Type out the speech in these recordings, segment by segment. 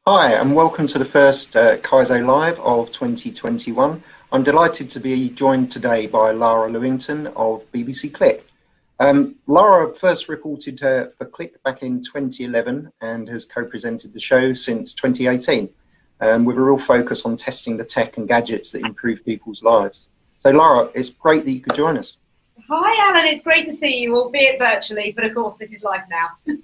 Hi, and welcome to the first Kaizo Live of 2021. I'm delighted to be joined today by Lara Lewington of BBC Click. Lara first reported for Click back in 2011 and has co-presented the show since 2018, with a real focus on testing the tech and gadgets that improve people's lives. So Lara, it's great that you could join us. Hi Alan, it's great to see you, albeit virtually, but of course this is live now.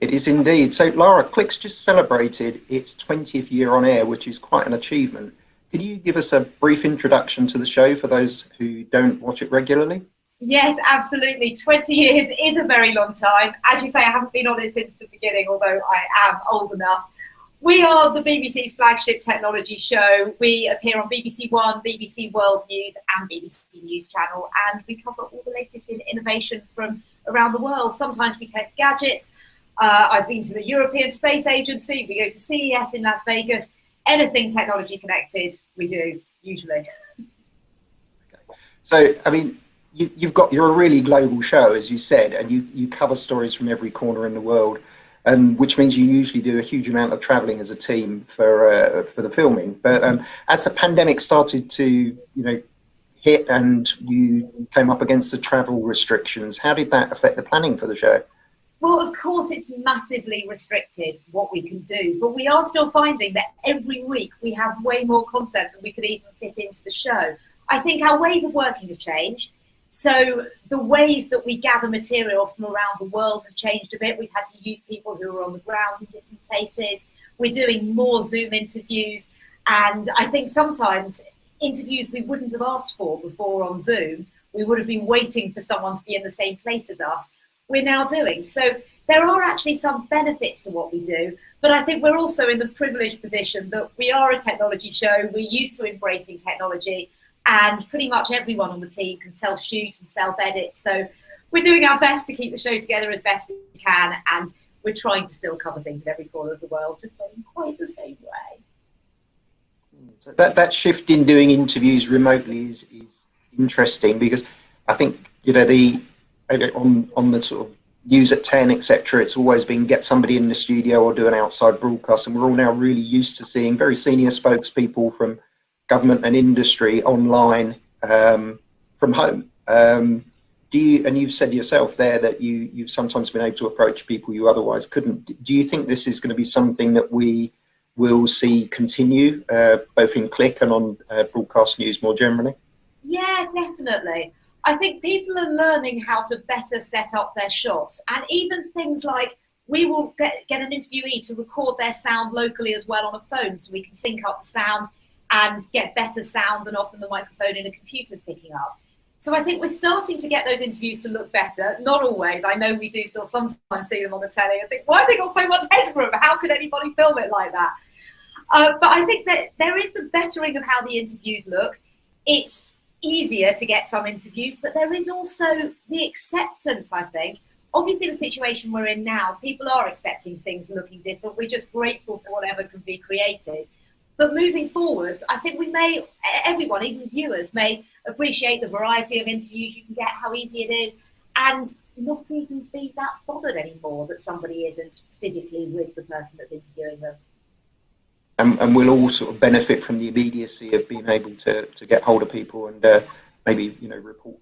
It is indeed. So Lara, Click's just celebrated its 20th year on air, which is quite an achievement. Can you give us a brief introduction to the show for those who don't watch it regularly? Yes, absolutely. 20 years is a very long time. As you say, I haven't been on it since the beginning, although I am old enough. We are the BBC's flagship technology show. We appear on BBC1, BBC World News and BBC News Channel, and we cover all the latest in innovation from around the world. Sometimes we test gadgets. I've been to the European Space Agency, we go to CES in Las Vegas, anything technology connected, we do, usually. Okay. So, I mean, you're a really global show, as you said, and you cover stories from every corner in the world, which means you usually do a huge amount of traveling as a team for the filming. But as the pandemic started to, hit and you came up against the travel restrictions, how did that affect the planning for the show? Well, of course, it's massively restricted what we can do, but we are still finding that every week we have way more content than we could even fit into the show. I think our ways of working have changed. So the ways that we gather material from around the world have changed a bit. We've had to use people who are on the ground in different places. We're doing more Zoom interviews. And I think sometimes interviews we wouldn't have asked for before on Zoom, we would have been waiting for someone to be in the same place as us. We're now doing. So there are actually some benefits to what we do, but I think we're also in the privileged position that we are a technology show, we're used to embracing technology, and pretty much everyone on the team can self-shoot and self-edit. So we're doing our best to keep the show together as best we can, and we're trying to still cover things in every corner of the world, just not in quite the same way. So that shift in doing interviews remotely is interesting, because I think, on the sort of news at 10, etc., it's always been get somebody in the studio or do an outside broadcast, and we're all now really used to seeing very senior spokespeople from government and industry online from home. And you've said yourself there that you've sometimes been able to approach people you otherwise couldn't. Do you think this is going to be something that we will see continue, both in Click and on broadcast news more generally? Yeah, definitely. I think people are learning how to better set up their shots, and even things like we will get an interviewee to record their sound locally as well on a phone, so we can sync up the sound and get better sound than often the microphone in a computer's picking up. So I think we're starting to get those interviews to look better. Not always. I know we do still sometimes see them on the telly and think, why have they got so much headroom? How could anybody film it like that? But I think that there is the bettering of how the interviews look. It's easier to get some interviews, but there is also the acceptance, I think. Obviously, the situation we're in now, people are accepting things looking different. We're just grateful for whatever can be created. But moving forwards, I think everyone, even viewers, may appreciate the variety of interviews you can get, how easy it is, and not even be that bothered anymore that somebody isn't physically with the person that's interviewing them. And we'll all sort of benefit from the immediacy of being able to get hold of people and maybe report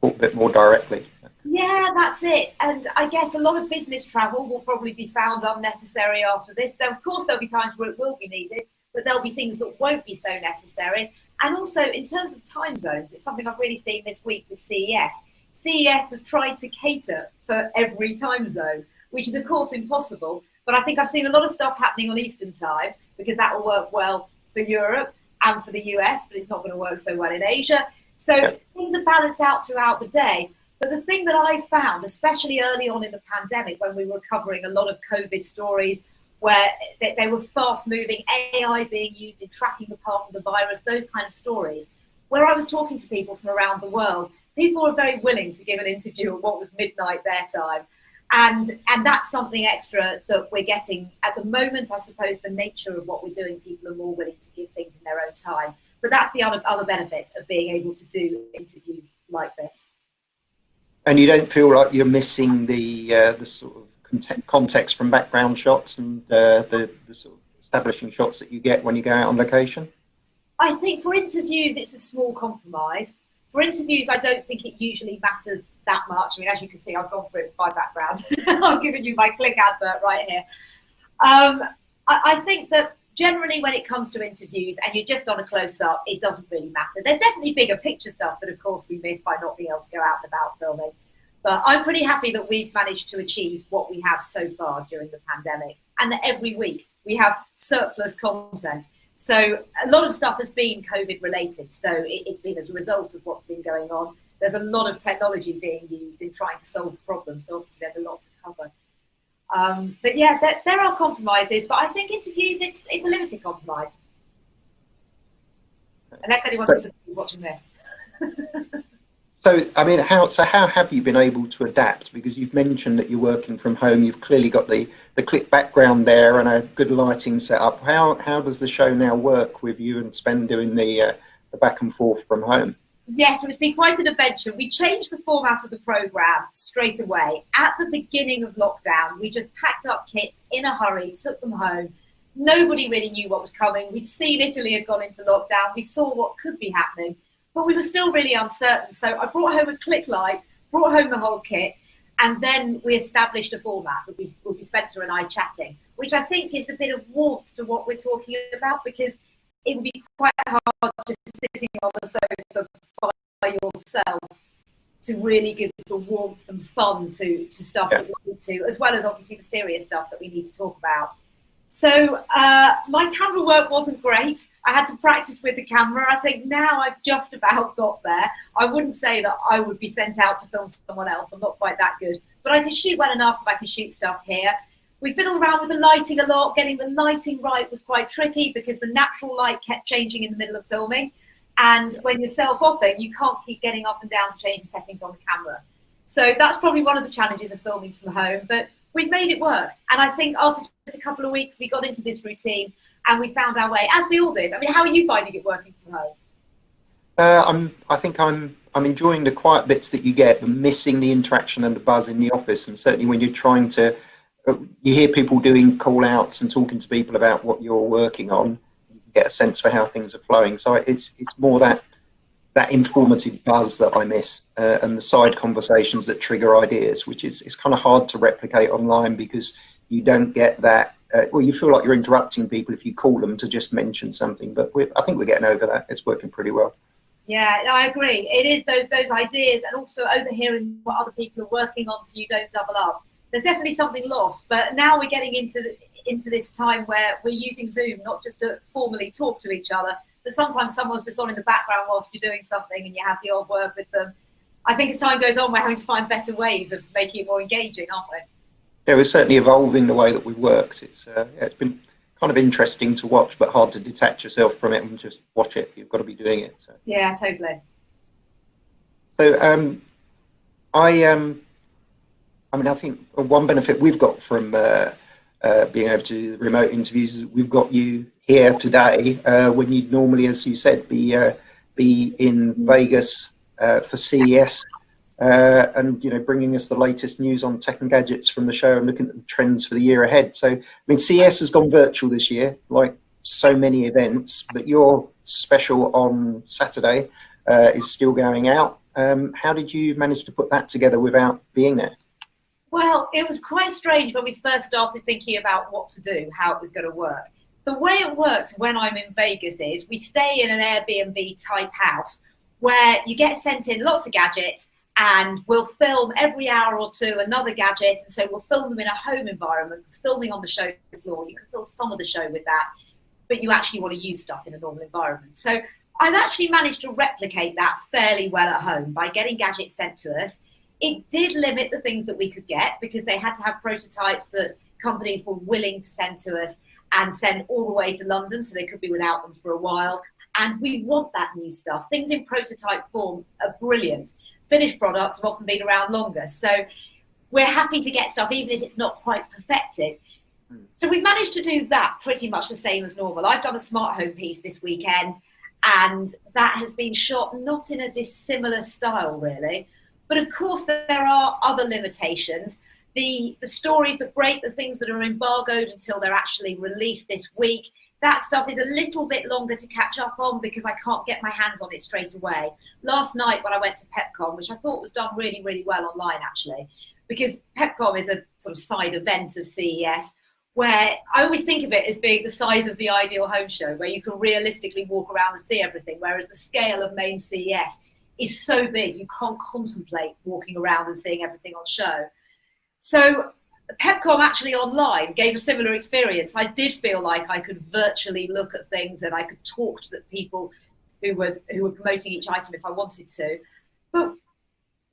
a bit more directly. Yeah, that's it. And I guess a lot of business travel will probably be found unnecessary after this. Of course, there'll be times where it will be needed, but there'll be things that won't be so necessary. And also, in terms of time zones, it's something I've really seen this week with CES. CES has tried to cater for every time zone, which is, of course, impossible. But I think I've seen a lot of stuff happening on Eastern time, because that will work well for Europe and for the US, but it's not going to work so well in Asia. So things are balanced out throughout the day. But the thing that I found, especially early on in the pandemic, when we were covering a lot of COVID stories, where they were fast moving, AI being used in tracking the path of the virus, those kind of stories, where I was talking to people from around the world, people were very willing to give an interview at what was midnight their time. And that's something extra that we're getting at the moment. I suppose the nature of what we're doing, people are more willing to give things in their own time. But that's the other benefits of being able to do interviews like this. And you don't feel like you're missing the sort of context from background shots and the sort of establishing shots that you get when you go out on location? I think for interviews, it's a small compromise. For interviews, I don't think it usually matters that much. I mean, as you can see, I've gone through my background. I've given you my click advert right here. I think that generally when it comes to interviews and you're just on a close-up, it doesn't really matter. There's definitely bigger picture stuff that, of course, we miss by not being able to go out and about filming. But I'm pretty happy that we've managed to achieve what we have so far during the pandemic, and that every week we have surplus content. So a lot of stuff has been COVID related. So it's been as a result of what's been going on. There's a lot of technology being used in trying to solve the problem. So obviously there's a lot to cover. But yeah, there are compromises, but I think interviews, it's a limited compromise. Unless anyone's watching this. So, I mean, how have you been able to adapt? Because you've mentioned that you're working from home. You've clearly got the click background there and a good lighting setup. How does the show now work with you and Sven doing the back and forth from home? Yes, it's been quite an adventure. We changed the format of the programme straight away. At the beginning of lockdown, we just packed up kits in a hurry, took them home. Nobody really knew what was coming. We'd seen Italy had gone into lockdown. We saw what could be happening. But we were still really uncertain. So I brought home a click light, brought home the whole kit, and then we established a format that would be Spencer and I chatting, which I think gives a bit of warmth to what we're talking about, because it would be quite hard just sitting on the sofa by yourself to really give the warmth and fun to stuff that we need to, as well as obviously the serious stuff that we need to talk about. So my camera work wasn't great. I had to practice with the camera. I think now I've just about got there. I wouldn't say that I would be sent out to film someone else. I'm not quite that good. But I can shoot well enough that I can shoot stuff here. We fiddled around with the lighting a lot. Getting the lighting right was quite tricky because the natural light kept changing in the middle of filming. And when you're self-opping, you can't keep getting up and down to change the settings on the camera. So that's probably one of the challenges of filming from home. But we've made it work. And I think after just a couple of weeks, we got into this routine and we found our way, as we all did. I mean, how are you finding it working from home? I think I'm enjoying the quiet bits that you get, but missing the interaction and the buzz in the office. And certainly when you're trying to, you hear people doing call outs and talking to people about what you're working on, you can get a sense for how things are flowing. So it's more that informative buzz that I miss, and the side conversations that trigger ideas, which is kind of hard to replicate online because you don't get that. Well, you feel like you're interrupting people if you call them to just mention something, but I think we're getting over that. It's working pretty well. Yeah, no, I agree. It is those ideas, and also overhearing what other people are working on so you don't double up. There's definitely something lost, but now we're getting into this time where we're using Zoom not just to formally talk to each other, but sometimes someone's just on in the background whilst you're doing something and you have the odd word with them. I think as time goes on, we're having to find better ways of making it more engaging, aren't we? Yeah, we're certainly evolving the way that we've worked. It's been kind of interesting to watch, but hard to detach yourself from it and just watch it. You've got to be doing it. So. Yeah, totally. So I think one benefit we've got from being able to do remote interviews is we've got you here today when you'd normally, as you said, be in Vegas for CES and bringing us the latest news on tech and gadgets from the show and looking at the trends for the year ahead. So I mean, CES has gone virtual this year, like so many events, but your special on Saturday is still going out. How did you manage to put that together without being there? Well, it was quite strange when we first started thinking about what to do, how it was going to work. The way it works when I'm in Vegas is we stay in an Airbnb type house where you get sent in lots of gadgets and we'll film every hour or two another gadget. And so we'll film them in a home environment, because filming on the show floor, you can film some of the show with that, but you actually want to use stuff in a normal environment. So I've actually managed to replicate that fairly well at home by getting gadgets sent to us. It did limit the things that we could get because they had to have prototypes that companies were willing to send to us and send all the way to London, so they could be without them for a while. And we want that new stuff. Things in prototype form are brilliant. Finished products have often been around longer. So we're happy to get stuff, even if it's not quite perfected. So we've managed to do that pretty much the same as normal. I've done a smart home piece this weekend, and that has been shot not in a dissimilar style, really. But of course, there are other limitations. the stories that break, the things that are embargoed until they're actually released this week, that stuff is a little bit longer to catch up on because I can't get my hands on it straight away. Last night when I went to PepCon, which I thought was done really, really well online actually, because PepCon is a sort of side event of CES, where I always think of it as being the size of the ideal home show, where you can realistically walk around and see everything, whereas the scale of main CES is so big you can't contemplate walking around and seeing everything on show. So PepCom actually online gave a similar experience. I did feel like I could virtually look at things and I could talk to the people who were promoting each item if I wanted to. But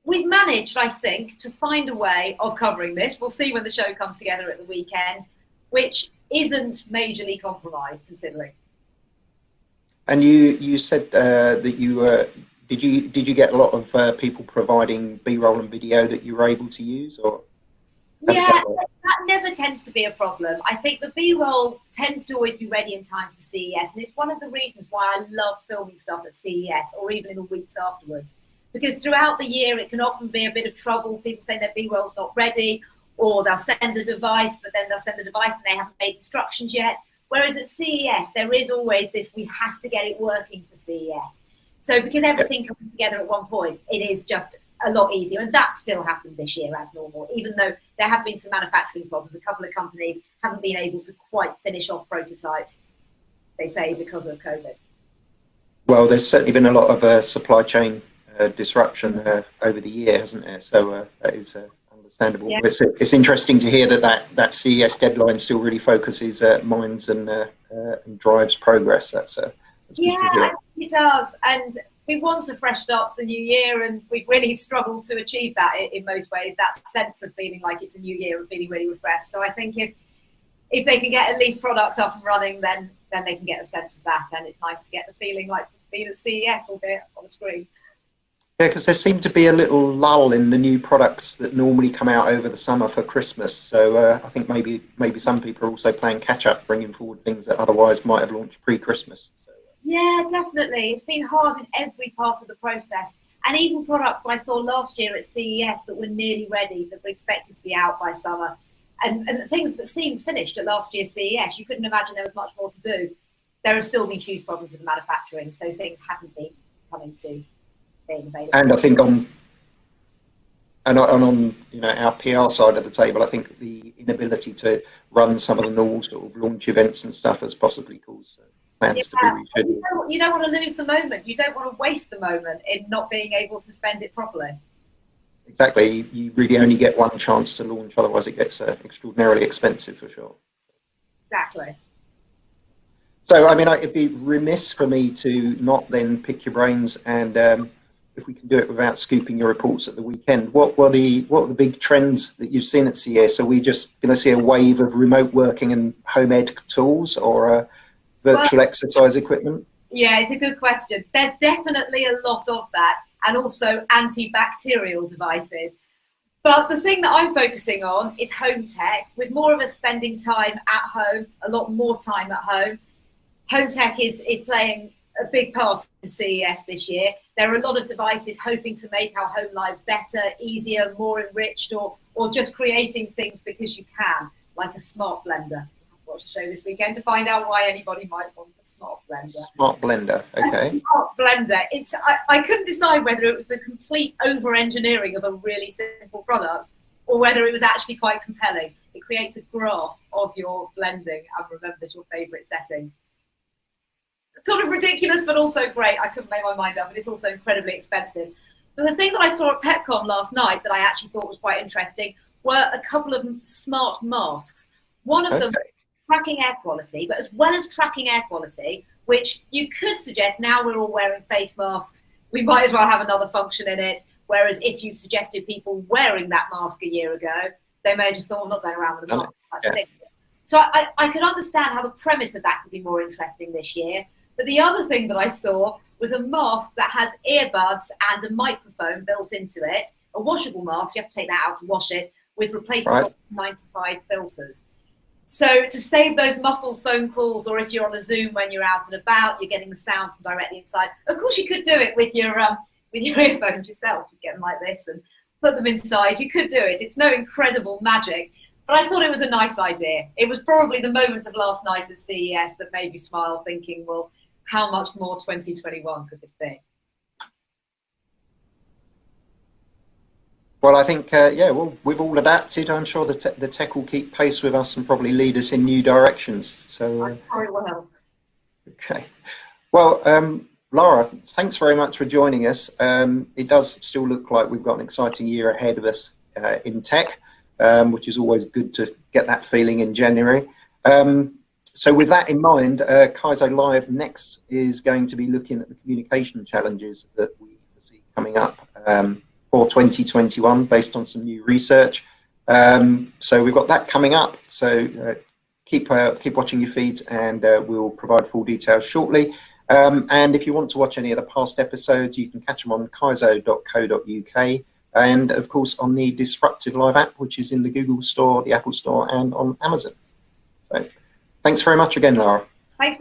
we've managed, I think, to find a way of covering this. We'll see when the show comes together at the weekend, which isn't majorly compromised, considering. And you said that you did you get a lot of people providing B-roll and video that you were able to use, or? Yeah, that never tends to be a problem. I think the B-roll tends to always be ready in time for CES, and it's one of the reasons why I love filming stuff at CES or even in the weeks afterwards. Because throughout the year, it can often be a bit of trouble. People say their B-roll's not ready, or they'll send a device, but then they'll send the device and they haven't made instructions yet. Whereas at CES, there is always this, we have to get it working for CES. So because everything comes together at one point, it is just a lot easier. And that still happened this year as normal, even though there have been some manufacturing problems. A couple of companies haven't been able to quite finish off prototypes, they say, because of COVID. Well, there's certainly been a lot of supply chain disruption over the year, hasn't there? So that is understandable. Yeah. It's interesting to hear that CES deadline still really focuses minds and drives progress. That's good to hear. It does. And we want a fresh start to the new year, and we've really struggled to achieve that in most ways, that sense of feeling like it's a new year and feeling really refreshed. So I think if they can get at least products up and running, then they can get a sense of that, and it's nice to get the feeling like being at CES, albeit on the screen. Yeah, because there seemed to be a little lull in the new products that normally come out over the summer for Christmas. So I think maybe some people are also playing catch up, bringing forward things that otherwise might have launched pre-Christmas. So. Yeah, definitely. It's been hard in every part of the process. And even products that I saw last year at CES that were nearly ready, that were expected to be out by summer, and things that seemed finished at last year's CES, you couldn't imagine there was much more to do. There have still been huge problems with the manufacturing, so things haven't been coming to being available. And I think on our PR side of the table, I think the inability to run some of the normal sort of launch events and stuff has possibly caused plans to be rescheduled. You don't want to lose the moment. You don't want to waste the moment in not being able to spend it properly. Exactly. You really only get one chance to launch, otherwise it gets extraordinarily expensive for sure. Exactly. So, I mean, it'd be remiss for me to not then pick your brains, and if we can do it without scooping your reports at the weekend, what were the big trends that you've seen at CES? Are we just going to see a wave of remote working and home ed tools, or virtual exercise equipment? Yeah, it's a good question. There's definitely a lot of that, and also antibacterial devices. But the thing that I'm focusing on is home tech, with more of us spending time at home, a lot more time at home. Home tech is playing a big part in CES this year. There are a lot of devices hoping to make our home lives better, easier, more enriched, or just creating things because you can, like a smart blender. Watch the show this weekend to find out why anybody might want a smart blender. Smart blender, okay. A smart blender. I couldn't decide whether it was the complete over-engineering of a really simple product or whether it was actually quite compelling. It creates a graph of your blending and remembers your favourite settings. Sort of ridiculous, but also great. I couldn't make my mind up, and it's also incredibly expensive. But the thing that I saw at PepCon last night that I actually thought was quite interesting were a couple of smart masks. One of them tracking air quality, but as well as tracking air quality, which you could suggest now we're all wearing face masks, we might as well have another function in it. Whereas if you suggested people wearing that mask a year ago, they may have just thought, I'm not going around with a mask. So I could understand how the premise of that could be more interesting this year. But the other thing that I saw was a mask that has earbuds and a microphone built into it, a washable mask, you have to take that out to wash it, with replaceable 95 filters. So to save those muffled phone calls, or if you're on a Zoom when you're out and about, you're getting the sound from directly inside. Of course, you could do it with your earphones yourself. You get them like this and put them inside. You could do it. It's no incredible magic. But I thought it was a nice idea. It was probably the moment of last night at CES that made me smile, thinking, well, how much more 2021 could this be? Well, I think, yeah, well, we've all adapted. I'm sure the tech will keep pace with us and probably lead us in new directions. So, I'm sure it will help. Okay. Well, Lara, thanks very much for joining us. It does still look like we've got an exciting year ahead of us in tech, which is always good to get that feeling in January. So with that in mind, Kaizo Live next is going to be looking at the communication challenges that we see coming up for 2021 based on some new research. So we've got that coming up. So keep watching your feeds, and we'll provide full details shortly. And if you want to watch any of the past episodes, you can catch them on kaizo.co.uk, and of course on the Disruptive Live App, which is in the Google Store, the Apple Store, and on Amazon. So thanks very much again, Lara. Thanks.